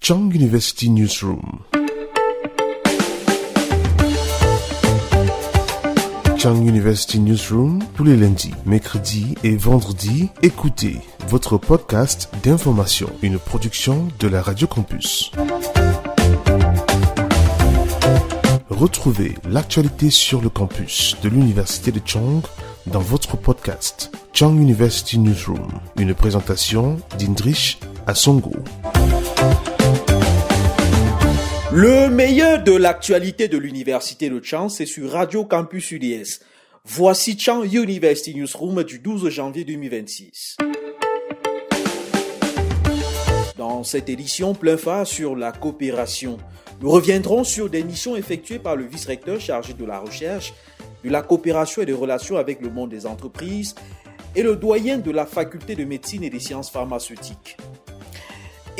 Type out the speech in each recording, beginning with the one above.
Chang University Newsroom. Chang University Newsroom, tous les lundis, mercredis et vendredis, écoutez votre podcast d'information, une production de la Radio Campus. Retrouvez l'actualité sur le campus de l'Université de Chang dans votre podcast Chang University Newsroom, une présentation d'Indrish Asongo. Le meilleur de l'actualité de l'Université de Chang, c'est sur Radio Campus UDS. Voici Chang University Newsroom du 12 janvier 2026. Dans cette édition plein phare sur la coopération, nous reviendrons sur des missions effectuées par le vice-recteur chargé de la recherche, de la coopération et des relations avec le monde des entreprises et le doyen de la faculté de médecine et des sciences pharmaceutiques.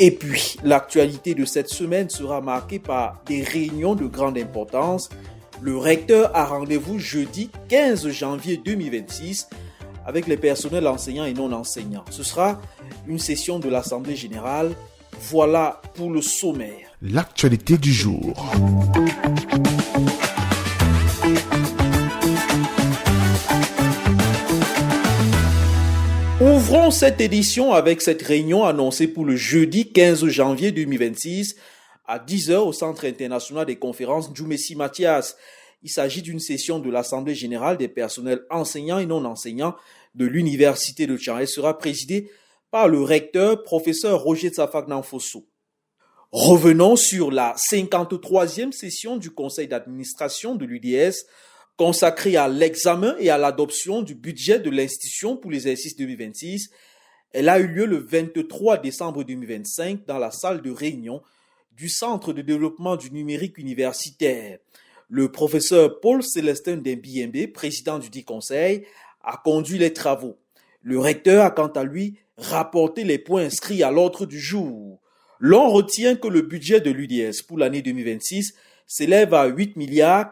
Et puis, l'actualité de cette semaine sera marquée par des réunions de grande importance. Le recteur a rendez-vous jeudi 15 janvier 2026 avec les personnels enseignants et non enseignants. Ce sera une session de l'Assemblée générale. Voilà pour le sommaire. L'actualité du jour. Ouvrons cette édition avec cette réunion annoncée pour le jeudi 15 janvier 2026 à 10h au Centre international des conférences Djoumessi Mathias. Il s'agit d'une session de l'Assemblée générale des personnels enseignants et non enseignants de l'Université de Chang. Elle sera présidée par le recteur, professeur Roger Tsafak-Nanfosso. Revenons sur la 53e session du conseil d'administration de l'UDS consacrée à l'examen et à l'adoption du budget de l'institution pour l'exercice 2026. Elle a eu lieu le 23 décembre 2025 dans la salle de réunion du Centre de développement du numérique universitaire. Le professeur Paul Célestin Dembiembe, président du dit conseil, a conduit les travaux. Le recteur a quant à lui rapporté les points inscrits à l'ordre du jour. L'on retient que le budget de l'UDS pour l'année 2026 s'élève à 8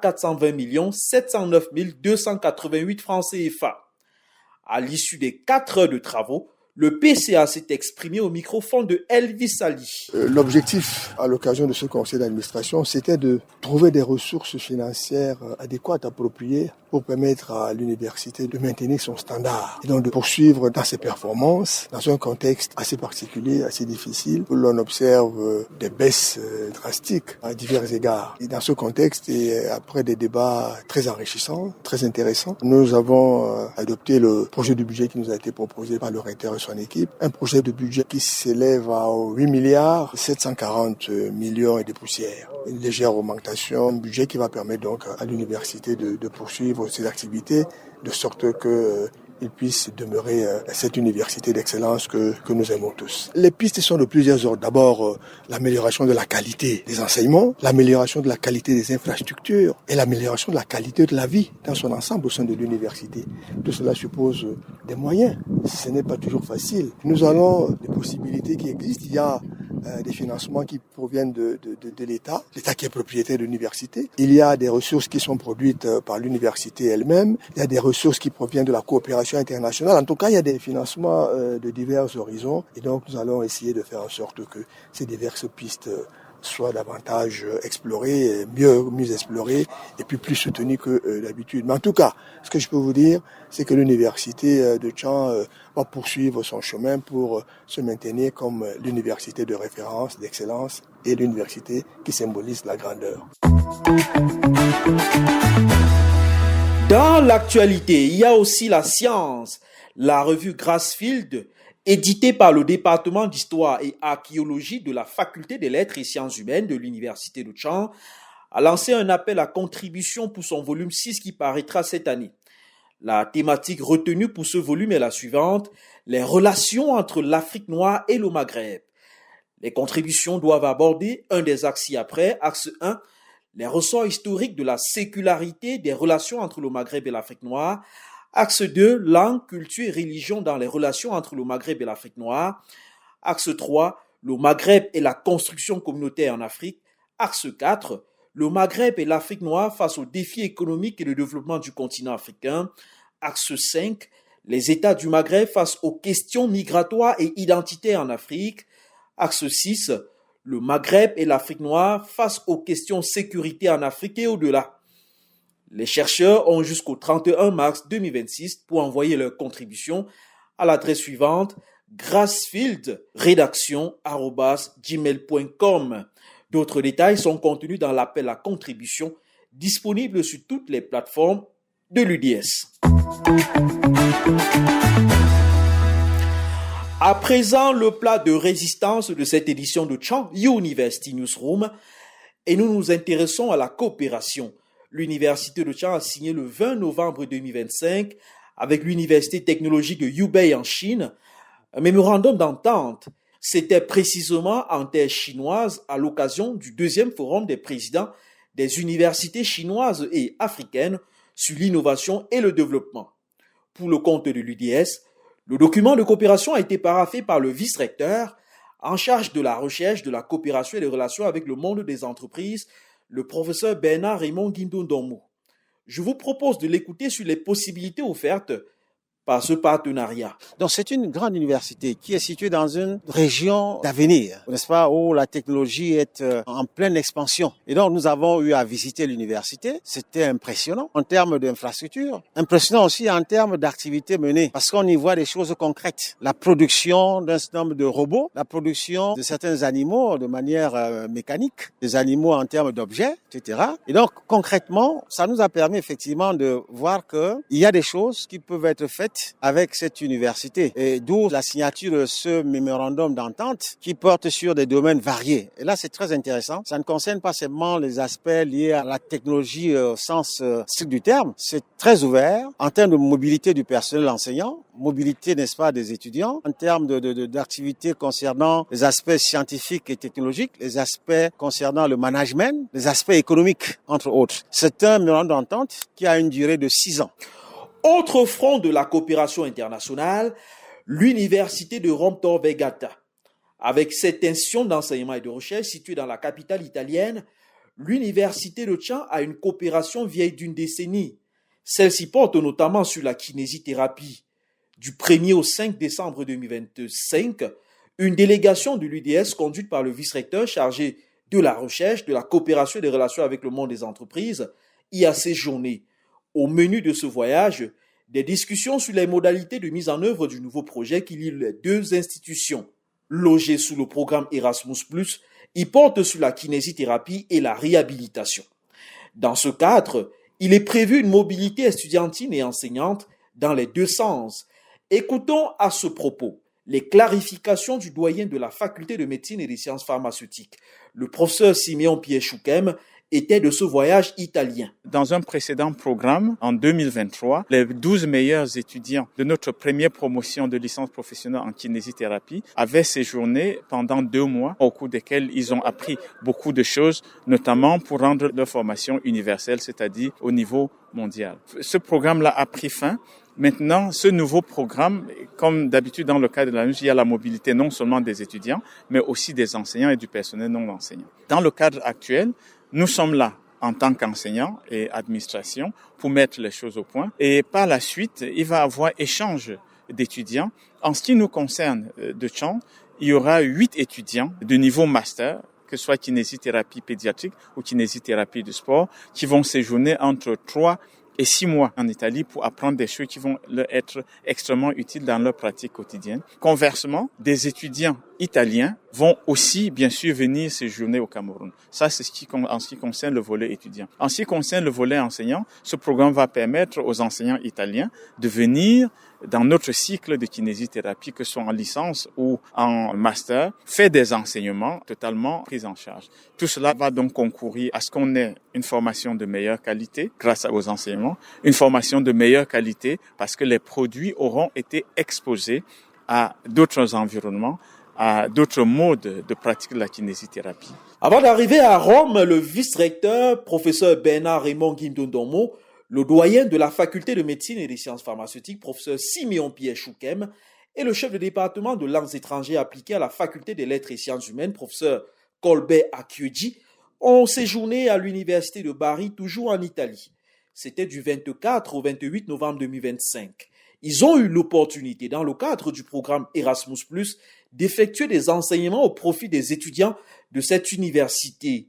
420 709 288 francs CFA. À l'issue des 4 heures de travaux, le PCA s'est exprimé au microphone de Elvis Ali. L'objectif, à l'occasion de ce conseil d'administration, c'était de trouver des ressources financières adéquates, appropriées, pour permettre à l'université de maintenir son standard et donc de poursuivre dans ses performances dans un contexte assez particulier, assez difficile, où l'on observe des baisses drastiques à divers égards. Et dans ce contexte, et après des débats très enrichissants, très intéressants, nous avons adopté le projet de budget qui nous a été proposé par le recteur et son équipe, un projet de budget qui s'élève à 8 740 millions et des poussières. Une légère augmentation, un budget qui va permettre donc à l'université de poursuivre ses activités de sorte que il puisse demeurer cette université d'excellence que nous aimons tous. Les pistes sont de plusieurs ordres. D'abord, l'amélioration de la qualité des enseignements, l'amélioration de la qualité des infrastructures et l'amélioration de la qualité de la vie dans son ensemble au sein de l'université. Tout cela suppose des moyens. Ce n'est pas toujours facile. Nous avons des possibilités qui existent. Il y a des financements qui proviennent de l'État qui est propriétaire de l'université. Il y a des ressources qui sont produites par l'université elle-même. Il y a des ressources qui proviennent de la coopération internationale. En tout cas, il y a des financements de divers horizons. Et donc, nous allons essayer de faire en sorte que ces diverses pistes soient davantage explorées, mieux explorées, et puis plus soutenues que d'habitude. Mais en tout cas, ce que je peux vous dire, c'est que l'université de Chang va poursuivre son chemin pour se maintenir comme l'université de référence, d'excellence, et l'université qui symbolise la grandeur. Dans l'actualité, il y a aussi la science. La revue Grassfield, éditée par le département d'histoire et archéologie de la faculté des lettres et sciences humaines de l'université de Chang, a lancé un appel à contribution pour son volume 6 qui paraîtra cette année. La thématique retenue pour ce volume est la suivante: les relations entre l'Afrique noire et le Maghreb. Les contributions doivent aborder un des axes ci-après. Axe 1, les ressorts historiques de la sécularité des relations entre le Maghreb et l'Afrique noire. Axe 2, langue, culture et religion dans les relations entre le Maghreb et l'Afrique noire. Axe 3, le Maghreb et la construction communautaire en Afrique. Axe 4, le Maghreb et l'Afrique noire face aux défis économiques et de développement du continent africain. Axe 5, les États du Maghreb face aux questions migratoires et identitaires en Afrique. Axe 6, le Maghreb et l'Afrique noire face aux questions sécurité en Afrique et au-delà. Les chercheurs ont jusqu'au 31 mars 2026 pour envoyer leur contribution à l'adresse suivante grassfieldredaction@gmail.com. D'autres détails sont contenus dans l'appel à contribution disponible sur toutes les plateformes de l'UDS. À présent, le plat de résistance de cette édition de Chang University Newsroom, et nous nous intéressons à la coopération. L'Université de Chang a signé le 20 novembre 2025 avec l'Université technologique de Hubei en Chine un mémorandum d'entente. C'était précisément en terre chinoise à l'occasion du deuxième forum des présidents des universités chinoises et africaines sur l'innovation et le développement. Pour le compte de l'UDS, le document de coopération a été paraphé par le vice-recteur en charge de la recherche, de la coopération et des relations avec le monde des entreprises, le professeur Bernard Raymond Guindon-Domou. Je vous propose de l'écouter sur les possibilités offertes par ce partenariat. Donc c'est une grande université qui est située dans une région d'avenir, n'est-ce pas, où la technologie est en pleine expansion. Et donc nous avons eu à visiter l'université. C'était impressionnant en termes d'infrastructures, impressionnant aussi en termes d'activités menées, parce qu'on y voit des choses concrètes. La production d'un certain nombre de robots, la production de certains animaux de manière mécanique, des animaux en termes d'objets, etc. Et donc concrètement, ça nous a permis effectivement de voir qu'il y a des choses qui peuvent être faites avec cette université, et d'où la signature de ce mémorandum d'entente qui porte sur des domaines variés. Et là, c'est très intéressant. Ça ne concerne pas seulement les aspects liés à la technologie au sens strict du terme. C'est très ouvert en termes de mobilité du personnel enseignant, mobilité, n'est-ce pas, des étudiants, en termes d'activités concernant les aspects scientifiques et technologiques, les aspects concernant le management, les aspects économiques, entre autres. C'est un mémorandum d'entente qui a une durée de 6 ans. Autre front de la coopération internationale, l'Université de Rome Tor Vergata. Avec cette institution d'enseignement et de recherche située dans la capitale italienne, l'Université de Chang a une coopération vieille d'une décennie. Celle-ci porte notamment sur la kinésithérapie. Du 1er au 5 décembre 2025, une délégation de l'UDS conduite par le vice-recteur chargé de la recherche, de la coopération et des relations avec le monde des entreprises y a séjourné. Au menu de ce voyage, des discussions sur les modalités de mise en œuvre du nouveau projet qui lie les deux institutions. Logé sous le programme Erasmus+, il porte sur la kinésithérapie et la réhabilitation. Dans ce cadre, il est prévu une mobilité estudiantine et enseignante dans les deux sens. Écoutons à ce propos les clarifications du doyen de la faculté de médecine et des sciences pharmaceutiques, le professeur Simeon Pierre Choukem, était de ce voyage italien. Dans un précédent programme, en 2023, les 12 meilleurs étudiants de notre première promotion de licence professionnelle en kinésithérapie avaient séjourné pendant 2 mois, au cours desquels ils ont appris beaucoup de choses, notamment pour rendre leur formation universelle, c'est-à-dire au niveau mondial. Ce programme-là a pris fin. Maintenant, ce nouveau programme, comme d'habitude dans le cadre de la NUS, il y a la mobilité non seulement des étudiants, mais aussi des enseignants et du personnel non enseignant. Dans le cadre actuel, nous sommes là en tant qu'enseignants et administration pour mettre les choses au point. Et par la suite, il va y avoir échange d'étudiants. En ce qui nous concerne de Chang, il y aura 8 étudiants de niveau master, que ce soit kinésithérapie pédiatrique ou kinésithérapie du sport, qui vont séjourner entre 3 et 6 mois en Italie pour apprendre des choses qui vont leur être extrêmement utiles dans leur pratique quotidienne. Conversement, des étudiants italiens vont aussi, bien sûr, venir séjourner au Cameroun. Ça, c'est en ce qui concerne le volet étudiant. En ce qui concerne le volet enseignant, ce programme va permettre aux enseignants italiens de venir dans notre cycle de kinésithérapie, que ce soit en licence ou en master, faire des enseignements totalement pris en charge. Tout cela va donc concourir à ce qu'on ait une formation de meilleure qualité grâce aux enseignements, une formation de meilleure qualité parce que les produits auront été exposés à d'autres environnements, à d'autres modes de pratique de la kinésithérapie. Avant d'arriver à Rome, le vice-recteur, professeur Bernard Raymond Guindon-Domou, le doyen de la faculté de médecine et des sciences pharmaceutiques, professeur Simeon Pierre Choukem, et le chef de département de langues étrangères appliquées à la faculté des lettres et sciences humaines, professeur Colbert Akioji, ont séjourné à l'université de Bari, toujours en Italie. C'était du 24 au 28 novembre 2025. Ils ont eu l'opportunité, dans le cadre du programme Erasmus+, d'effectuer des enseignements au profit des étudiants de cette université.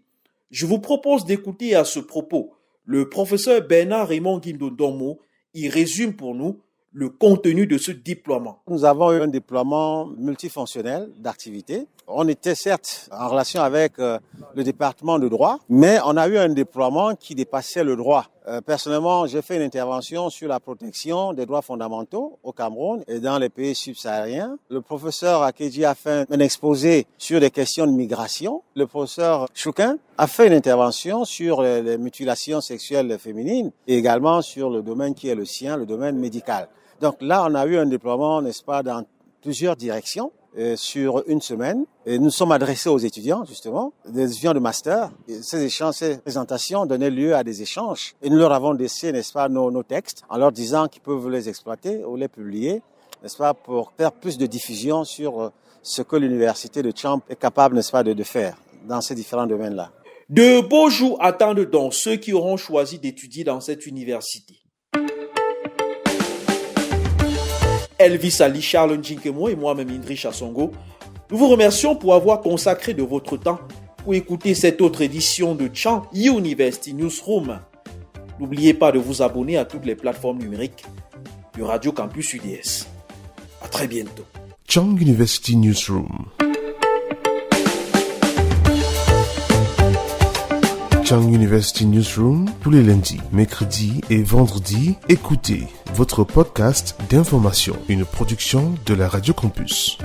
Je vous propose d'écouter à ce propos le professeur Bernard Raymond Guindo-Ndomo. Il résume pour nous le contenu de ce déploiement. Nous avons eu un déploiement multifonctionnel d'activités. On était certes en relation avec le département de droit, mais on a eu un déploiement qui dépassait le droit. Personnellement, j'ai fait une intervention sur la protection des droits fondamentaux au Cameroun et dans les pays subsahariens. Le professeur Akedji a fait un exposé sur les questions de migration. Le professeur Choukin a fait une intervention sur les mutilations sexuelles féminines et également sur le domaine qui est le sien, le domaine médical. Donc là, on a eu un déploiement, n'est-ce pas, dans plusieurs directions sur une semaine. Et nous sommes adressés aux étudiants, justement, des étudiants de master. Et ces échanges, ces présentations donnaient lieu à des échanges. Et nous leur avons laissé, n'est-ce pas, nos textes, en leur disant qu'ils peuvent les exploiter ou les publier, n'est-ce pas, pour faire plus de diffusion sur ce que l'université de Champ est capable, n'est-ce pas, de faire dans ces différents domaines-là. De beaux jours attendent donc ceux qui auront choisi d'étudier dans cette université. Elvis Ali, Charles Njinkemo et moi-même Indri Chassongo, nous vous remercions pour avoir consacré de votre temps pour écouter cette autre édition de Chang University Newsroom. N'oubliez pas de vous abonner à toutes les plateformes numériques de Radio Campus UDS. À très bientôt. Chang University Newsroom. Chang University Newsroom, tous les lundis, mercredis et vendredis, écoutez votre podcast d'information, une production de la Radio Campus.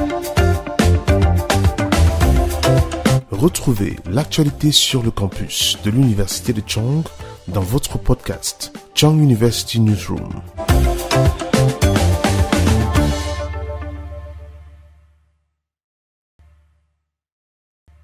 Retrouvez l'actualité sur le campus de l'Université de Chang dans votre podcast, Chang University Newsroom.